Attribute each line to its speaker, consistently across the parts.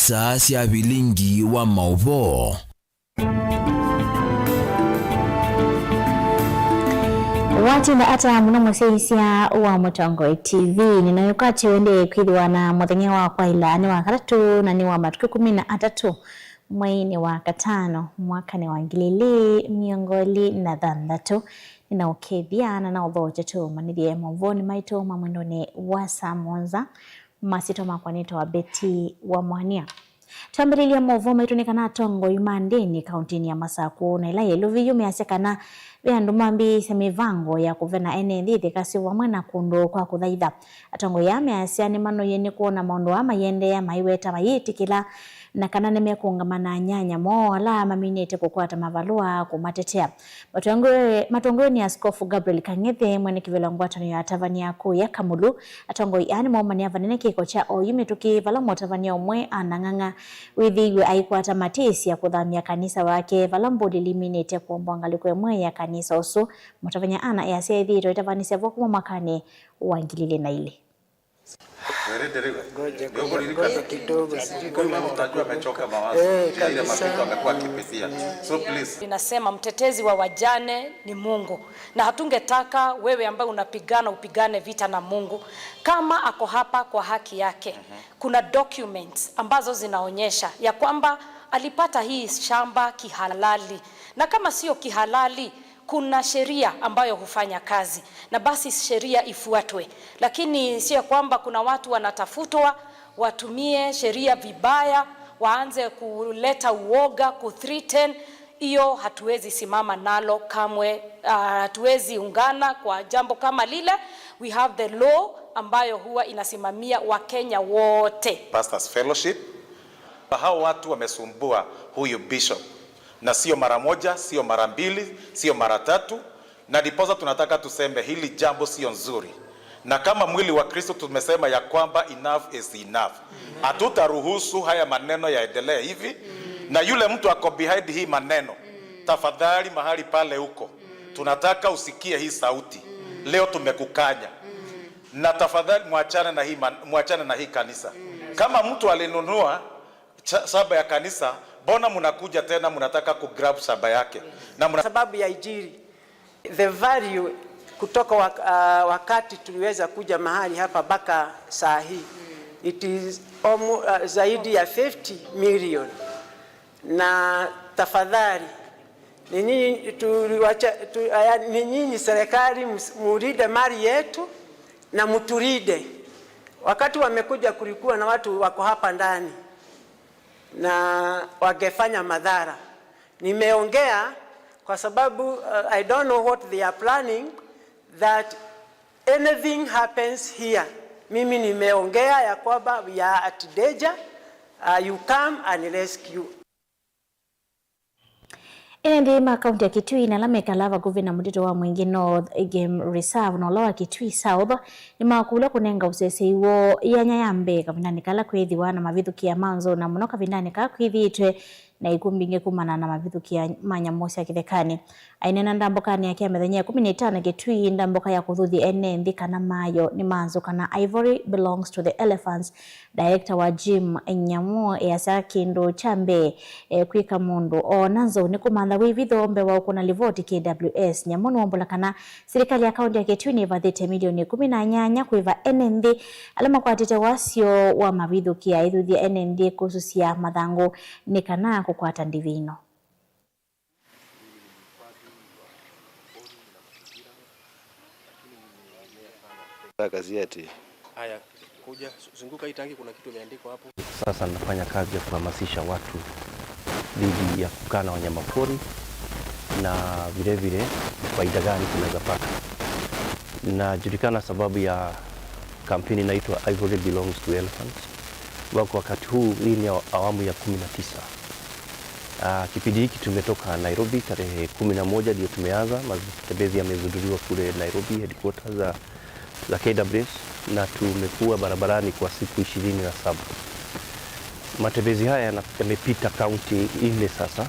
Speaker 1: saa cia bilingi wa mauvo.
Speaker 2: Wati na ata muna museisia wa Mutongo TV ninayokati wende kwithwa na muthenya wa kwaila ni wa gatatu na ni wa matuku 13 mwezi wa gatano mwaka ni wa 2026 ninaukethiana na uthoje tu manithie mavoni maito mamwendone wa Samonza masito makwanito wa Beti wa Mwania. Tambirilia movo maitonekana tongo imandeni kauntini ya Masako na ila yeluvi yumeasekana beandu mambi semivango ya kuvena ene kasi wa mwana kundo kwa kuthaitha atongo yameasiani mano yeni kuona maundu ama yende ya maiweta mayitikila na kana nemekungamana nyanya mo ala maminete kukwata mavalua kumatetea matongoni ya Askofu Gabriel Kang'ethe mwene kivela ngwatano ya Tavania kuu ya Kamulu atongo yani momani avanene kiko cha oyumetuki vala motavania umwe anang'ang'a withigwe aikwata matesi ya kuthamia kanisa wake vala mbodi liminete kuombwangaliko emwe ya kanisa usu motavania ana ya sethiro itavanisia vokuwa mwakane uangilile na ile.
Speaker 3: Ninasema mtetezi wa wajane ni Mungu na hatungetaka wewe ambaye unapigana upigane vita na Mungu kama ako hapa kwa haki yake. Kuna documents ambazo zinaonyesha ya kwamba alipata hii shamba kihalali, na kama sio kihalali kuna sheria ambayo hufanya kazi na basi sheria ifuatwe, lakini sio kwamba kuna watu wanatafutwa watumie sheria vibaya, waanze kuleta uoga, kuthreaten. Hiyo hatuwezi simama nalo kamwe, hatuwezi ungana kwa jambo kama lile. We have the law ambayo huwa inasimamia Wakenya wote.
Speaker 4: Pastors Fellowship, hao watu wamesumbua huyu bishop, na sio mara moja, sio mara mbili, sio mara tatu, na diposa tunataka tuseme hili jambo sio nzuri. Na kama mwili wa Kristo tumesema ya kwamba enough is enough. Hatutaruhusu haya maneno yaendelee hivi. Na yule mtu ako behind hii maneno, tafadhali mahali pale huko, tunataka usikie hii sauti. Leo tumekukanya. Na tafadhali muachane na hii kanisa. Kama mtu alinunua shamba ya kanisa, bona mnakuja tena mnataka kugrab shamba yake.
Speaker 5: Na sababu ya Injili, the value kutoka wakati tuliweza kuja mahali hapa mpaka saa hii, it is zaidi ya 50 million. Na tafadhali ninyi serikali muride mali yetu na mturide. Wakati wamekuja kulikuwa na watu wako hapa ndani na wangefanya madhara. Nimeongea kwa sababu I don't know what they are planning, that anything happens here. Mimi nimeongea ya kwamba we are at danger, you come and rescue.
Speaker 2: Ende makaunti ya Kitui na lameka lava guvina mudito wa Mwingi North Game Reserve na lowa Kitui South ni makula kunenga usese iwo iya nyayambe kavinani kala kwethiwa na mavithuki ya manzo na muno kavinani kala kwithitwe na ikumbinge kumana na mavithuki ya manyamosi ya kithekani. Ainena ndambokani ya kia methenya 15 Kitui ndamboka ya kuthuthi ene nthika na mayo ni manzo kana Ivory belongs to the elephants. Director wa Jim Nyamu ya Kindu Chambe kwika mundu o nanzo ni kumantha wivithombe wa ukuna livoti KWS Nyamu nombola kana serikali ya kaunti ya Kitui ni vathite milioni 18 kuiva NND alama kwa tete wasio wa mavithuki ya ithuthi NND kususia mathangu ni kana kukwata ndivino.
Speaker 6: Gazeti.
Speaker 7: Haya, kuja zunguka hii tangi, kuna kitu imeandikwa hapo.
Speaker 8: Sasa nafanya kazi ya kuhamasisha watu dhidi ya kukaa na wanyamapori na vile vile faida gani tunaweza pata. Najulikana sababu ya kampeni inaitwa Ivory belongs to elephants. Wako wakati huu hii ni awamu ya 19. Kipindi hiki tumetoka Nairobi tarehe 11 ndio tumeanza. Matembezi yamezinduliwa kule Nairobi headquarters za KWS na tumekuwa barabarani kwa siku 27. Matembezi haya yamepita kaunti 4 sasa.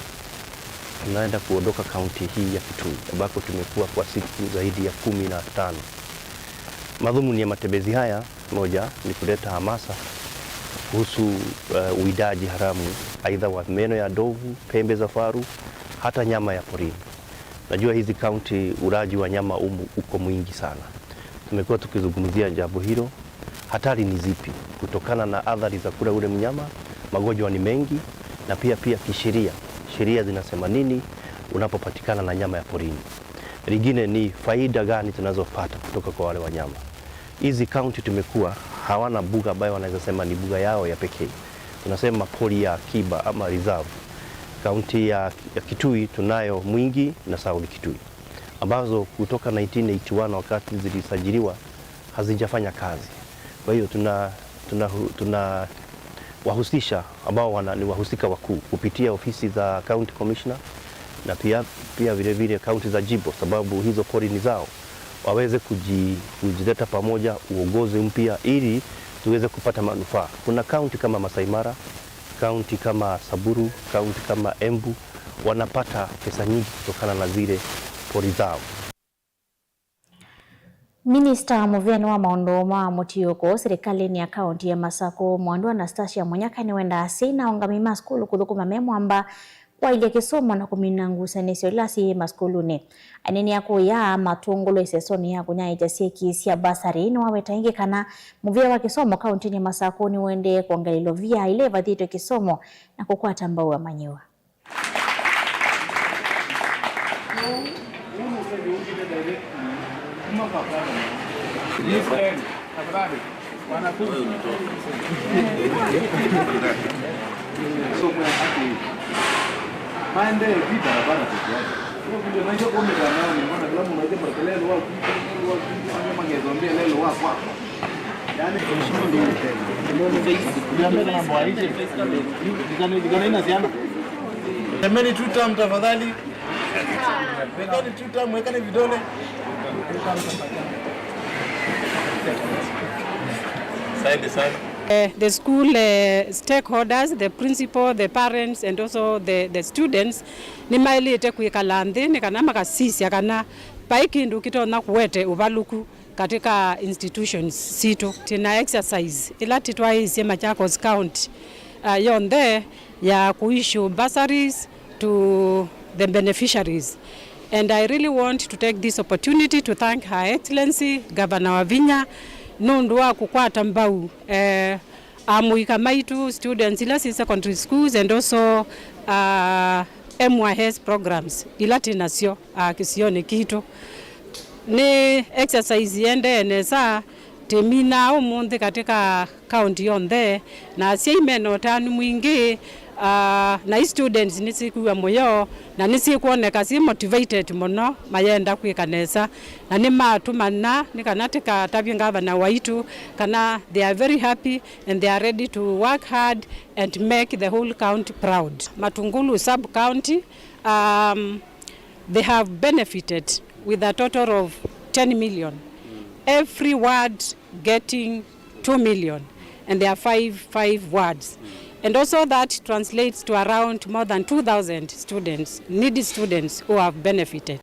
Speaker 8: Tunaenda kuondoka kaunti hii ya Kitui ambako tumekuwa kwa siku zaidi ya 15. Madhumuni ya matembezi haya moja ni kuleta hamasa kuhusu uwindaji haramu aidha wa meno ya ndovu, pembe za faru, hata nyama ya porini. Najua hizi kaunti ulaji wa nyama uko mwingi sana. Tumekuwa tukizungumzia jambo hilo. Hatari ni zipi kutokana na athari za kula ule mnyama? Magonjwa ni mengi, na pia kisheria, sheria zinasema nini unapopatikana na nyama ya porini. Lingine ni faida gani tunazopata kutoka kwa wale wanyama. Hizi kaunti tumekuwa hawana mbuga ambayo wanaweza sema ni mbuga yao ya pekee. Tunasema pori ya akiba ama reserve. Kaunti ya Kitui tunayo Mwingi na South Kitui, ambazo kutoka 1981 wakati zilisajiliwa hazijafanya kazi. Kwa hiyo tuna wahusisha ambao ni wahusika wakuu kupitia ofisi za county commissioner na pia vile vile kaunti za jimbo, sababu hizo pori ni zao, waweze kujileta pamoja, uongozi mpya ili tuweze kupata manufaa. Kuna kaunti kama Masai Mara, kaunti kama Samburu, kaunti kama Embu wanapata pesa nyingi kutokana na zile pori zao.
Speaker 2: Minista Muvyani wa maundu ma mutiuko serikali ya kaunti ya Masako Mwandu Anastasia Munyaka ni wenda asina ongami maskulu kuthukuma memwamba kwa ile kisomo na kuminangusa nesio lasi maskuluni. Aneni yako ya matungulo isesoni ya kunya ijasieki siya basari ni waweta ingi kana muvya wa kisomo kaunti ya Masako ni wende kuangalilo vya ile vadhito kisomo na kukua tambau wa manyiwa.
Speaker 9: Jameni tutam tafadhali. Wekani tutam, wekani vidole.
Speaker 10: The school stakeholders, the principal, the parents and also the students ni maili ete kuikalande ni kana makasisi kana paikindu kitona kuwete uvaluku katika institutions situ tina exercise ila titwa hizi Machakos County yonde ya kuissue bursaries to the beneficiaries. And I really want to take this opportunity to thank Her Excellency Governor Wavinya nundua kukwata mbau amuika maitu students ila si secondary schools and also MYS programs ila tinasio kisione kitu ni exercise yende nesa temina umundi katika county yonde na siimeno tanu mwingi na students nisikuwa moyo na nisikuoneka si motivated mono mayenda kwikanesa na ni matumana nikanatika tabia gavana waitu kana they are very happy and they are ready to work hard and make the whole county proud. Matungulu sub county they have benefited with a total of 10 million. Every ward getting 2 million and there are five wards. And also that translates to around more than 2,000 students, needy students who have benefited.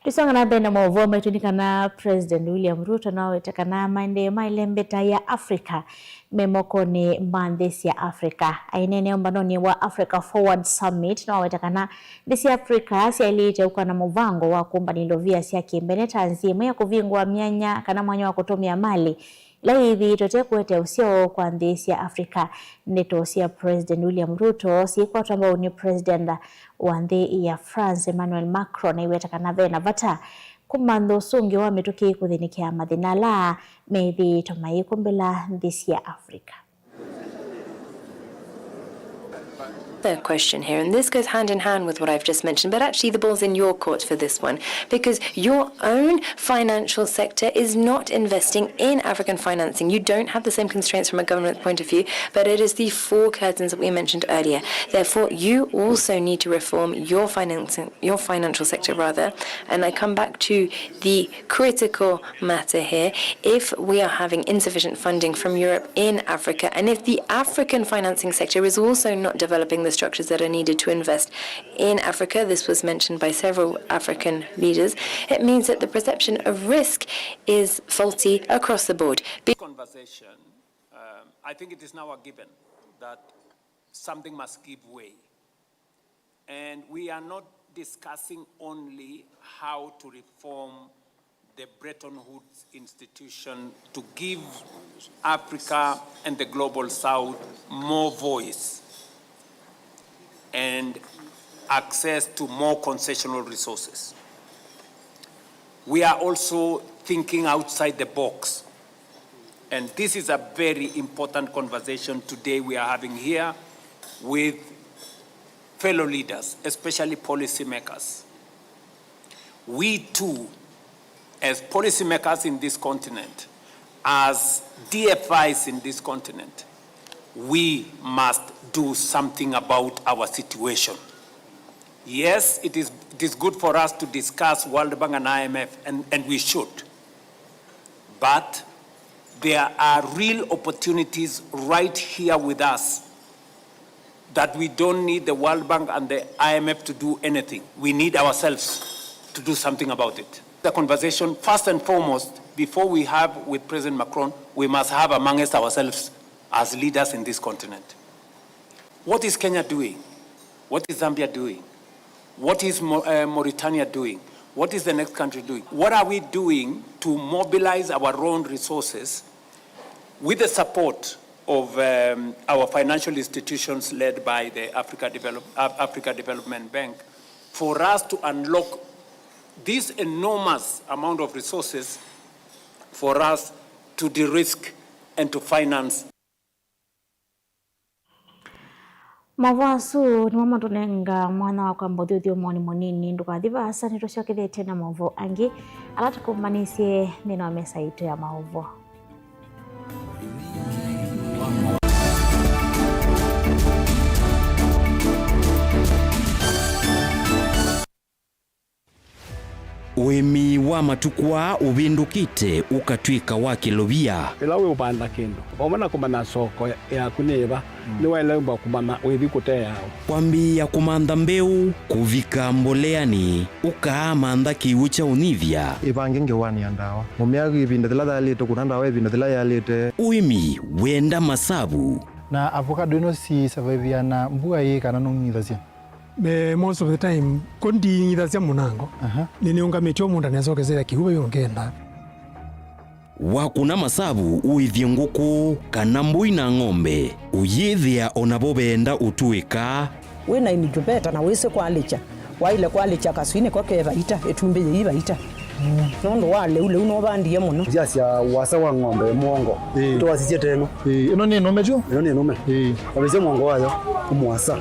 Speaker 2: Tusonga na bena mwovo metunika na President William Ruto na weteka na maende mailembeta ya Afrika memoko ni mandesi ya Afrika ainene umbanoni wa Africa Forward Summit na weteka na desi ya Afrika siya ilite uka na muvango wa kumba nilovia siya kimbeneta nzimu ya kuvingwa mianya kana mwanyo wa kutumia mali la hivi tote kuwete usio kwa ndesi ya Afrika neto siya President William Ruto si kwa tamba uni President wa ndhi ya France Emmanuel Macron na iwetaka na vena vata kumando sungi wa mituki kuthinikia madhina la methi tomai kumbela ndesi ya Afrika.
Speaker 11: The question here, and this goes hand in hand with what I've just mentioned, but actually the ball's in your court for this one, because your own financial sector is not investing in African financing. You don't have the same constraints from a government point of view, but it is the four curtains that we mentioned earlier. Therefore, you also need to reform your financial sector rather. And I come back to the critical matter here. If we are having insufficient funding from Europe in Africa, and if the African financing sector is also not developed, developing the structures that are needed to invest in Africa. This was mentioned by several African leaders. It means that the perception of risk is faulty across the board.
Speaker 12: Conversation, I think it is now a given that something must give way. And we are not discussing only how to reform the Bretton Woods institution to give Africa and the global South more voice and access to more concessional resources. We are also thinking outside the box. And this is a very important conversation today we are having here with fellow leaders, especially policymakers. We too, as policymakers in this continent, as DFIs in this continent, we must do something about our situation. Yes, it is good for us to discuss World Bank and IMF, and we should. But there are real opportunities right here with us that we don't need the World Bank and the IMF to do anything. We need ourselves to do something about it. The conversation, first and foremost, before we have with President Macron, we must have amongst ourselves as leaders in this continent. What is Kenya doing? What is Zambia doing? What is Mauritania doing? What is the next country doing? What are we doing to mobilize our own resources with the support of our financial institutions led by the Africa Development Bank for us to unlock this enormous amount of resources for us to de-risk and to finance.
Speaker 2: Mavasu ni mama tunenga mwana wa kwa mbodhi mwani monini nduka diva hasa nitoshokele tena mavu angi alata kumbanisye nino wa mesa ito ya mavu.
Speaker 1: Wemi wa matukwa ubindukite ukatwika wakilobia
Speaker 13: ilawe ubanda kendo wamana kumana soko ya kuneba niwa ilemba kumana webikute yao
Speaker 1: kwambia kumanda mbeu kuvika mboleani ukaamanda kiucha univya
Speaker 6: ibangenge wani andawa mumiagi ibinda tila dalite kunandawa ibinda tila yalite
Speaker 1: uimi wenda masabu
Speaker 14: na avocado ino si survive na mbuga ye kana nungithasia
Speaker 15: most of the time kondi ngithasia munango nini ungametio munda nezokezera kihuba yongenda
Speaker 1: wakuna masabu uithie nguku kana mbui na ng'ombe uyithia onabo benda utuika
Speaker 16: wena inijubeta na wese kwalicha waile kwalicha kaswine kokeva ita etumbe yiba ita nondo wale ule unobandie muno
Speaker 17: jasi wasa wa ng'ombe mwongo to wasisie teno
Speaker 14: ino ni nome jo
Speaker 17: ino ni nome wabeze mwongo wayo umwasa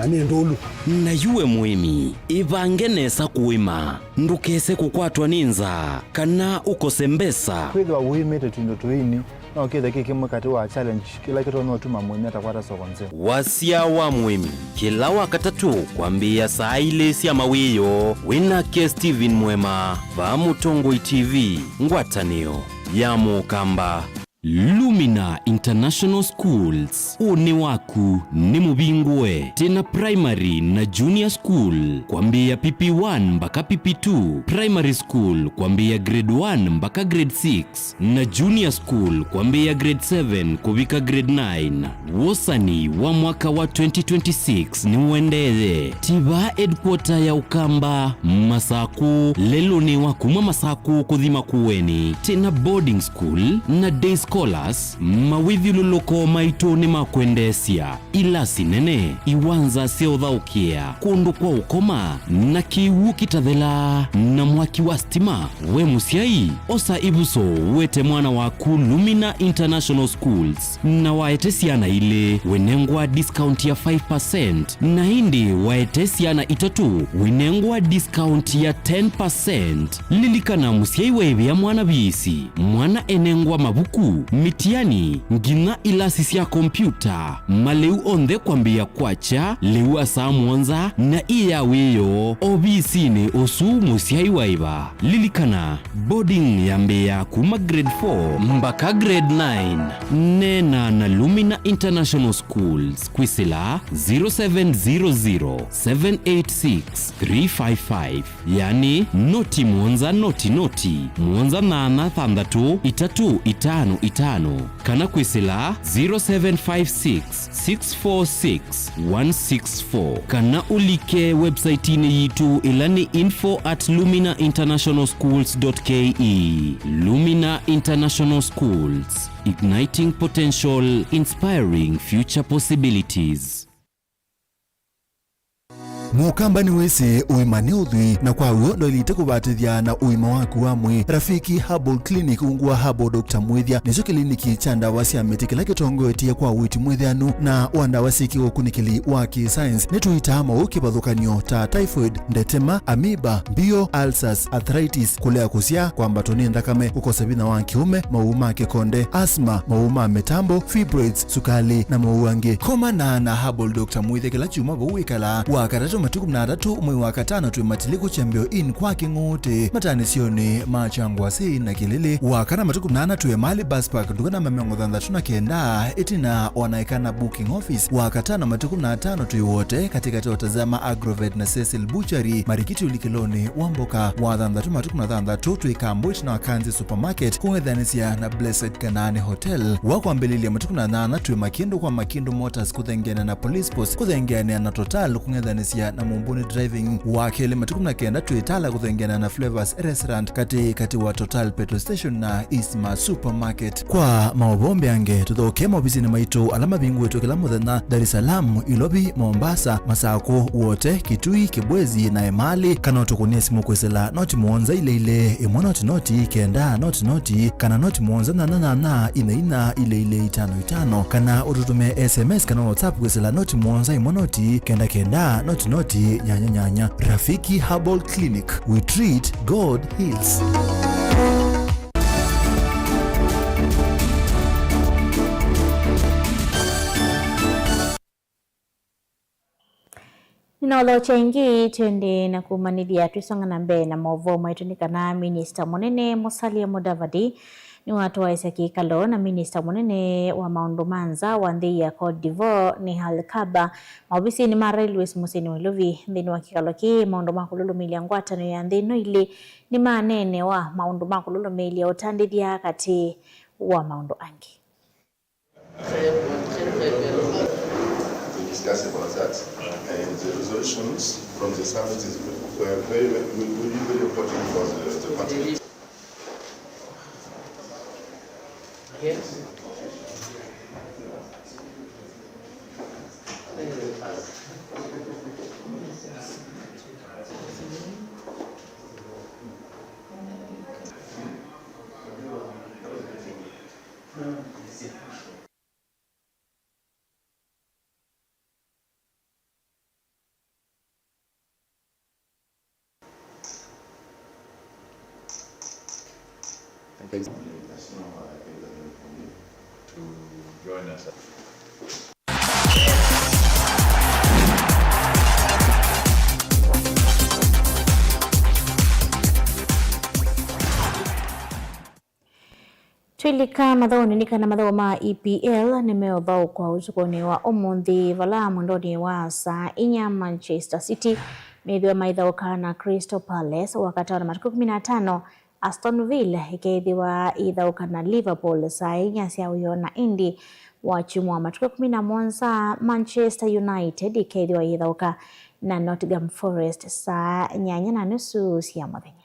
Speaker 17: ni ndulu
Speaker 1: na yuwe muimi ivangenesa kuima ndukese kukwatwa ninza kana ukosembesa
Speaker 14: kwithwa uimite tundo tuini no kithe kikimwe kati wa challenge kila kitu no tuma muimi atakwata sokonze
Speaker 1: wasia wa muimi kila wakatatu kwambia saa ile sia mawiyo winake Steven Mwema va Mutongoi TV ngwatanio ya Mukamba. Lumina International Schools uni waku ni mubingwe tena primary na junior school kwambia PP1 mpaka PP2 primary school kwambia grade 1 mpaka grade 6 na junior school kwambia grade 7 kubika grade 9 wosani wa mwaka wa 2026 ni uendeze tiba headquarter ya Ukamba Masaku lelo ni wakuma Masaku kuthima kuweni tena boarding school na day scholars mawithiululuko maito ni makwendesia ila sinene iwanza seothaukia kundu kwa ukoma na kiwu kitathela na mwaki wa stima we musiai osa ibuso wete mwana waku Lumina International Schools na waete siana ile wenengwa discount ya 5% na hindi waete siana itatu wenengwa discount ya 10%. Lilikana musiai wewe ya mwana bisi mwana enengwa mabuku mitiani ngina ilasi cia kompyuta maleu onthe kwambia kwacha leu asa mwanza na iya wiyo obisini osu musiai waiva lilikana boarding yambea kuma grade 4 mpaka grade 9 nena na Lumina International Schools kwisila 0700786355 yani noti mwanza noti mwanza nana thandatu itatu itano itano kana kwisila 0756646164 kana ulike website ini yitu ilani info@luminainternationalschools.ke. Lumina International Schools, igniting potential, inspiring future possibilities.
Speaker 18: Mukamba ni wese uimane udhui na kwa uo ndo ilite kubatithia na uima waku wamwe. Rafiki Herbal Clinic ungua Herbal Dr. Mwithia nicho kliniki cha ndawa cia miti kila kitongoetie kwa witi mwithianu na wandawa siki ukunikili wa science nituita mauki bathukanio ta typhoid, ndetema, amoeba, bio, ulcers, arthritis, kulea kusia kwa mbatoni ndakame, ukosebina wa kiume, mauma kikonde, asthma, mauma metambo, fibroids, sukali na mauange. Koma na Herbal Dr. Mwithia kila chuma buwikala wakatatu matuku mnadatu umwe wakatano tuimatiliku chambio in kwa kingote matani sioni machangwa si na kilili wakana matuku mnana tuwe mali bus park ndugana mamengo thandatu na kenda itina wanaikana booking office wakatano matuku mnatano tuiwote katika teotazama Agrovet na Cecil Butchery marikiti ulikiloni wamboka wa thandatu matuku mnathandatu tuikambo itina wakanzi supermarket kuwethanisia na Blessed Kanani Hotel wakwambililia matuku mnana tuwe makindu kwa makindu motors kuthengiana na police post kuthengiana na Total kuwethanisia na Mumbuni Driving wakele matuku na kenda tuitala kuthengiana na Flavors Restaurant kati wa Total Petrol Station na Isma Supermarket. Kwa maobombe ange tuthoke mobizini maitu alama bingu wetu kila muthenya Dar es Salaam, Ilobi, Mombasa, Masako wote, Kitui, Kibwezi na Emali kana tukunia simu kwesela noti muonza ile imwa noti kenda noti kana noti muonza na ina ile 55 kana ututume SMS kana WhatsApp kwesela noti muonza imwa noti kenda noti nyanya. Rafiki Herbal Clinic, we treat, God heals.
Speaker 2: Ninolo chengi twende na kumanidia twisonga na mbe na movo maitunika na Minister Munene Musalia Mudavadi ni watu wa Isaki Kalo na Minister Munene wa Maundu Manza wa nthi ya Cote d'Ivoire ni Halkaba maobisi ni Mara Louis Museni Wiluvi nthini wa kikalo ki maundu makululu mili ngwatano ya nthino ili ni manene wa maundu makululu mili ya utandithia kati wa maundu angi.
Speaker 19: We discuss about that, and the resolutions from the summit will be very important for the country. Yes. Thank you. To join us.
Speaker 2: Twilika mathoni nikana matho ma EPL nimeothau kwa utukoni wa omonthi vala mwendoni wa saa inya Manchester City methwa maithauka na Crystal Palace wakati wa matuku 15 Aston Villa ikeithiwa ithauka na Liverpool saa inya cia uyo na Indy wa chumwa matuku 11 Manchester United ikeithiwa ithauka na Nottingham Forest saa 8:30 cia muthenya.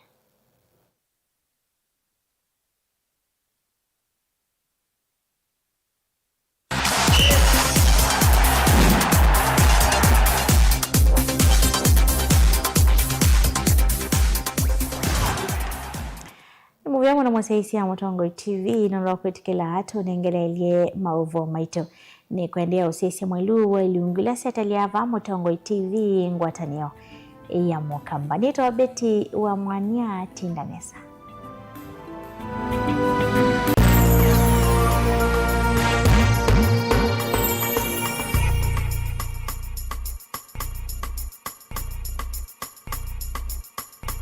Speaker 2: Muvyamo na mwasaisi ya Mutongoi TV na kwetikela hatu nengelelie mauvo maito ni kuendea usisi mwailu wa iliungula setaliava Mutongoi TV ngwatanio ya Mukamba. Nito Beti wa Mwania Tindanesa.